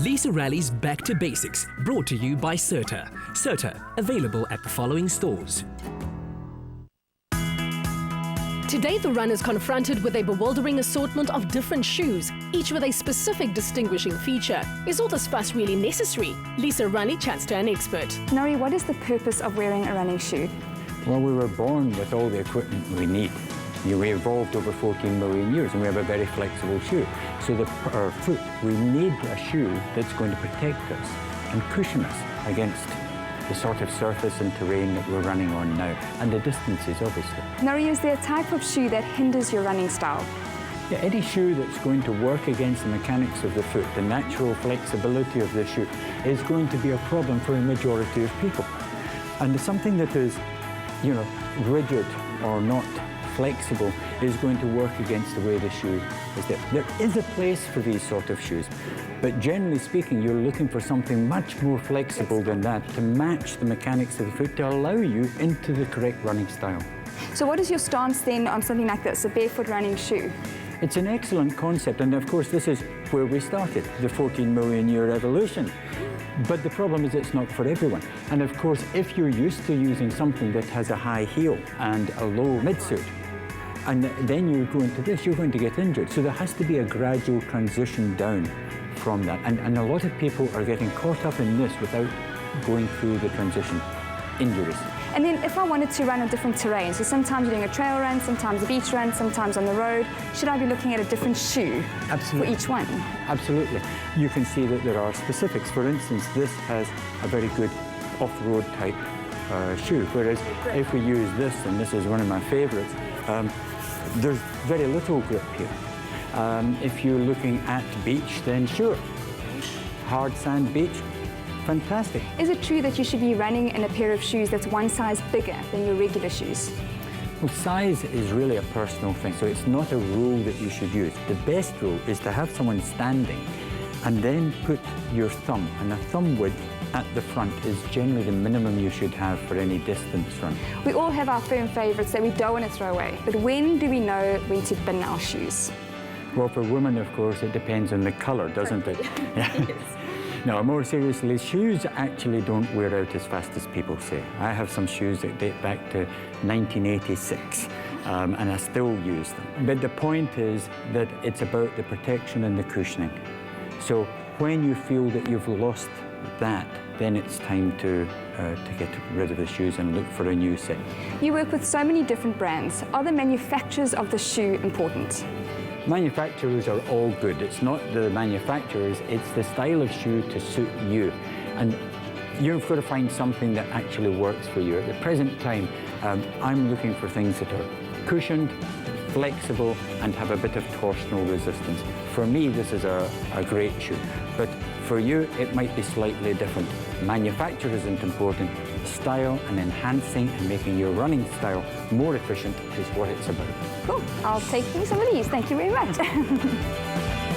Lisa Raleigh's Back to Basics, brought to you by Serta. Serta, available at the following stores. Today, the run is confronted with a bewildering assortment of different shoes, each with a specific distinguishing feature. Is all this fuss really necessary? Lisa Raleigh chats to an expert. Nori, what is the purpose of wearing a running shoe? Well, we were born with all the equipment we need. We evolved over 14 million years and we have a very flexible shoe. So our foot, we need a shoe that's going to protect us and cushion us against the sort of surface and terrain that we're running on now, and the distances, obviously. Nori, is there a type of shoe that hinders your running style? Yeah, any shoe that's going to work against the mechanics of the foot, the natural flexibility of the shoe, is going to be a problem for a majority of people. And something that is, rigid or not flexible is going to work against the way the shoe is there. There is a place for these sort of shoes, but generally speaking, you're looking for something much more flexible than that to match the mechanics of the foot to allow you into the correct running style. So what is your stance then on something like this, a barefoot running shoe? It's an excellent concept, and of course this is where we started, the 14 million year evolution. But the problem is it's not for everyone. And of course, if you're used to using something that has a high heel and a low midsole, and then you go into this, you're going to get injured. So there has to be a gradual transition down from that. And a lot of people are getting caught up in this without going through the transition. Injuries. And then if I wanted to run on different terrain, so sometimes you're doing a trail run, sometimes a beach run, sometimes on the road, should I be looking at a different shoe for each one? Absolutely. You can see that there are specifics. For instance, this has a very good off-road type shoe, whereas if we use this, and this is one of my favorites, there's very little grip here. If you're looking at beach, then sure, hard sand beach, fantastic. Is it true that you should be running in a pair of shoes that's one size bigger than your regular shoes? Well, size is really a personal thing, so it's not a rule that you should use. The best rule is to have someone standing and then put your thumb, and a thumb width at the front is generally the minimum you should have for any distance run. We all have our firm favourites that we don't want to throw away, but when do we know when to bin our shoes? Well, for women, of course, it depends on the colour, doesn't it? Yeah. No, more seriously, shoes actually don't wear out as fast as people say. I have some shoes that date back to 1986, and I still use them. But the point is that it's about the protection and the cushioning. So when you feel that you've lost that, then it's time to get rid of the shoes and look for a new set. You work with so many different brands. Are the manufacturers of the shoe important? Manufacturers are all good. It's not the manufacturers, it's the style of shoe to suit you. And you've got to find something that actually works for you. At the present time, I'm looking for things that are cushioned, flexible, and have a bit of torsional resistance. For me, this is a great shoe. But for you, it might be slightly different. Manufacture isn't important. Style and enhancing and making your running style more efficient is what it's about. Cool. I'll take some of these. Thank you very much.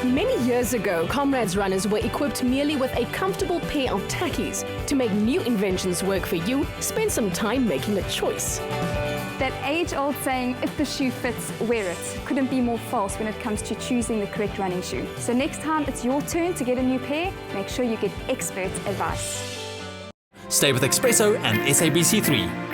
Many years ago, Comrades runners were equipped merely with a comfortable pair of tackies. To make new inventions work for you, spend some time making a choice. That age-old saying, if the shoe fits, wear it, couldn't be more false when it comes to choosing the correct running shoe. So next time it's your turn to get a new pair, make sure you get expert advice. Stay with Expresso and SABC3.